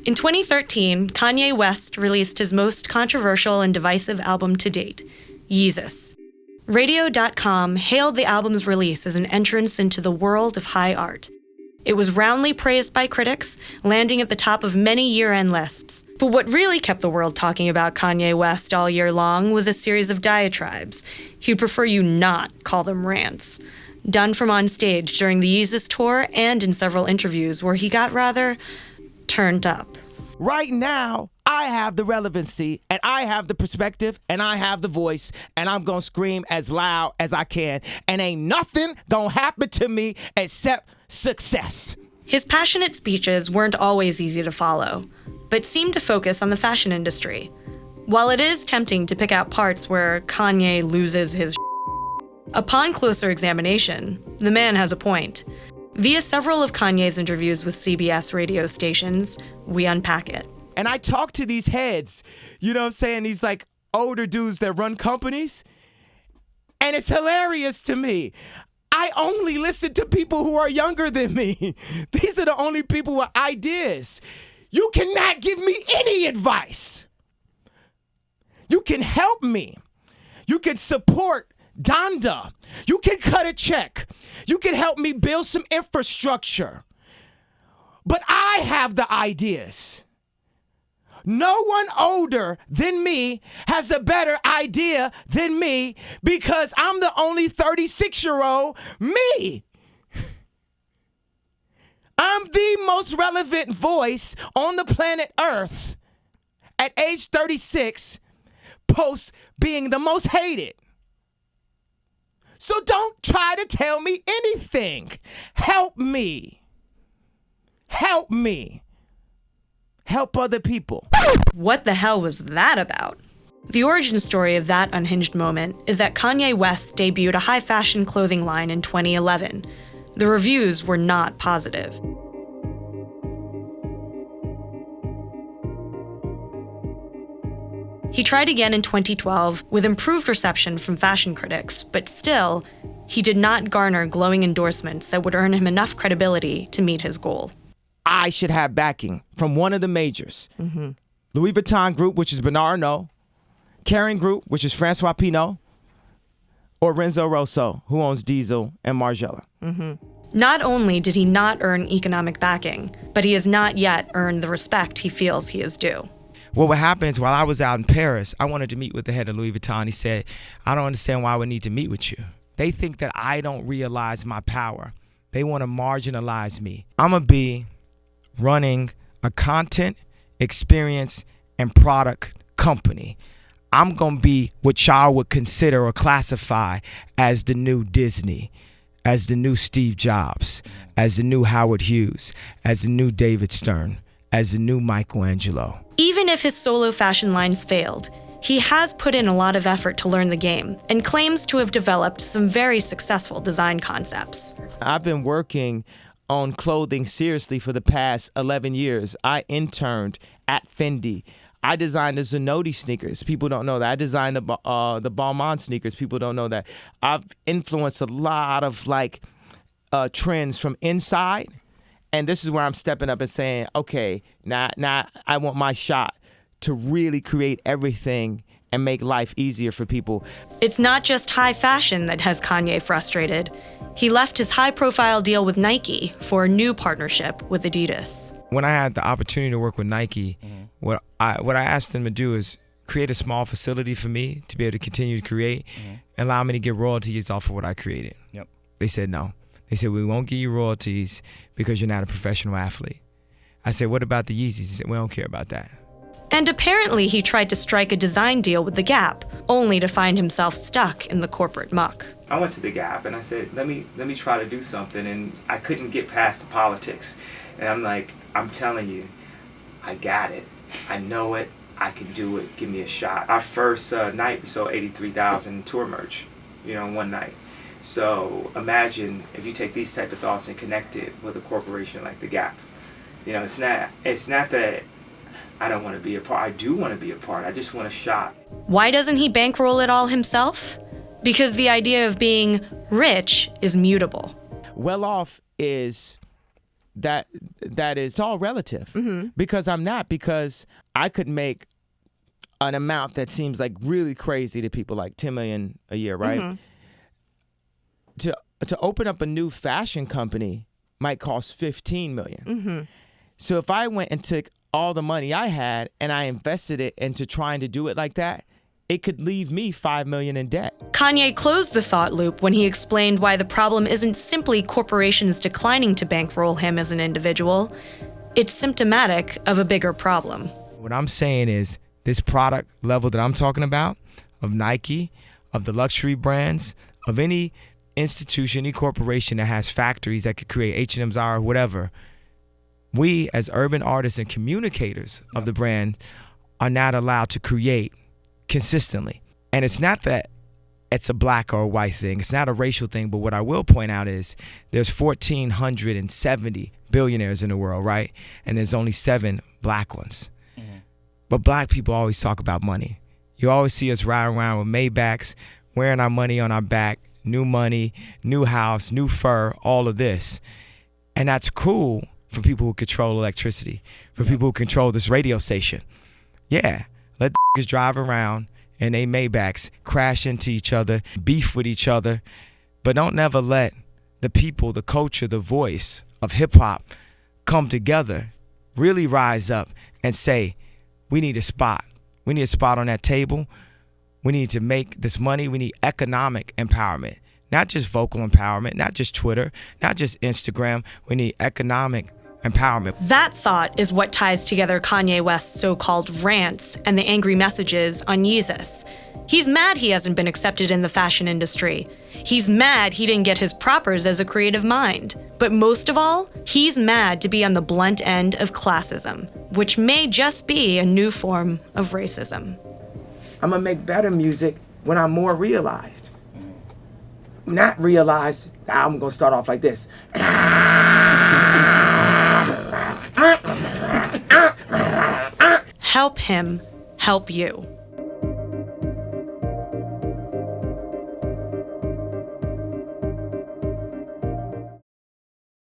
In 2013, Kanye West released his most controversial and divisive album to date, Yeezus. Radio.com hailed the album's release as an entrance into the world of high art. It was roundly praised by critics, landing at the top of many year-end lists. But what really kept the world talking about Kanye West all year long was a series of diatribes. He'd prefer you not call them rants. Done from on stage during the Yeezus tour and in several interviews where he got rather turned up. Right now, I have the relevancy, and I have the perspective, and I have the voice, and I'm gonna scream as loud as I can, and ain't nothing gonna happen to me except success. His passionate speeches weren't always easy to follow, but seemed to focus on the fashion industry. While it is tempting to pick out parts where Kanye loses his upon closer examination, the man has a point. Via several of Kanye's interviews with CBS radio stations, we unpack it. And I talk to these heads, you know what I'm saying, these like older dudes that run companies, and it's hilarious to me. I only listen to people who are younger than me. These are the only people with ideas. You cannot give me any advice. You can help me. You can support Donda. You can cut a check. You can help me build some infrastructure. But I have the ideas. No one older than me has a better idea than me because I'm the only 36-year-old me. I'm the most relevant voice on the planet Earth at age 36, post being the most hated. So don't try to tell me anything. Help me. Help me. Help other people. What the hell was that about? The origin story of that unhinged moment is that Kanye West debuted a high fashion clothing line in 2011. The reviews were not positive. He tried again in 2012 with improved reception from fashion critics, but still, he did not garner glowing endorsements that would earn him enough credibility to meet his goal. I should have backing from one of the majors. Mm-hmm. Louis Vuitton Group, which is Bernard Arnault, Kering Group, which is Francois Pinault, or Renzo Rosso, who owns Diesel and Margiela. Mm-hmm. Not only did he not earn economic backing, but he has not yet earned the respect he feels he is due. What would happen is while I was out in Paris, I wanted to meet with the head of Louis Vuitton. He said, I don't understand why I would need to meet with you. They think that I don't realize my power. They want to marginalize me. I'm going to be running a content, experience, and product company. I'm going to be what y'all would consider or classify as the new Disney, as the new Steve Jobs, as the new Howard Hughes, as the new David Stern, as the new Michelangelo. Even if his solo fashion lines failed, he has put in a lot of effort to learn the game and claims to have developed some very successful design concepts. I've been working on clothing seriously for the past 11 years. I interned at Fendi. I designed the Zanotti sneakers. People don't know that. I designed the Balmain sneakers. People don't know that. I've influenced a lot of trends from inside. And this is where I'm stepping up and saying, okay, now I want my shot to really create everything and make life easier for people. It's not just high fashion that has Kanye frustrated. He left his high-profile deal with Nike for a new partnership with Adidas. When I had the opportunity to work with Nike, what I asked them to do is create a small facility for me to be able to continue to create and allow me to get royalties off of what I created. Yep. They said no. They said, we won't give you royalties because you're not a professional athlete. I said, what about the Yeezys? He said, we don't care about that. And apparently he tried to strike a design deal with The Gap, only to find himself stuck in the corporate muck. I went to The Gap and I said, let me try to do something, and I couldn't get past the politics. And I'm like, I'm telling you, I got it. I know it. I can do it. Give me a shot. Our first night, we sold 83,000 tour merch, in one night. So imagine if you take these type of thoughts and connect it with a corporation like The Gap. It's not that I don't want to be a part. I do want to be a part. I just want a shot. Why doesn't he bankroll it all himself? Because the idea of being rich is mutable. Well off is that is all relative. Because I'm not, because I could make an amount that seems like really crazy to people, like 10 million a year, right? To open up a new fashion company might cost 15 million. So if I went and took all the money I had and I invested it into trying to do it like that, it could leave me 5 million in debt. Kanye closed the thought loop when he explained why the problem isn't simply corporations declining to bankroll him as an individual. It's symptomatic of a bigger problem. What I'm saying is this product level that I'm talking about, of Nike, of the luxury brands, of any institution, any corporation that has factories that could create H&M, Zara, whatever, we as urban artists and communicators of the brand are not allowed to create consistently. And it's not that it's a black or a white thing. It's not a racial thing. But what I will point out is there's 1,470 billionaires in the world, right? And there's only 7 black ones. But black people always talk about money. You always see us riding around with Maybachs, wearing our money on our back, new money, new house, new fur, all of this. And that's cool for people who control electricity, for people who control this radio station. Yeah, let the drive around and they Maybachs crash into each other, beef with each other, but don't never let the people, the culture, the voice of hip hop come together, really rise up and say, we need a spot. We need a spot on that table. We need to make this money. We need economic empowerment, not just vocal empowerment, not just Twitter, not just Instagram. We need economic empowerment. That thought is what ties together Kanye West's so-called rants and the angry messages on Yeezus. He's mad he hasn't been accepted in the fashion industry. He's mad he didn't get his propers as a creative mind. But most of all, he's mad to be on the blunt end of classism, which may just be a new form of racism. I'm gonna make better music when I'm more realized. Not realized, the album gonna start off like this. Help him help you.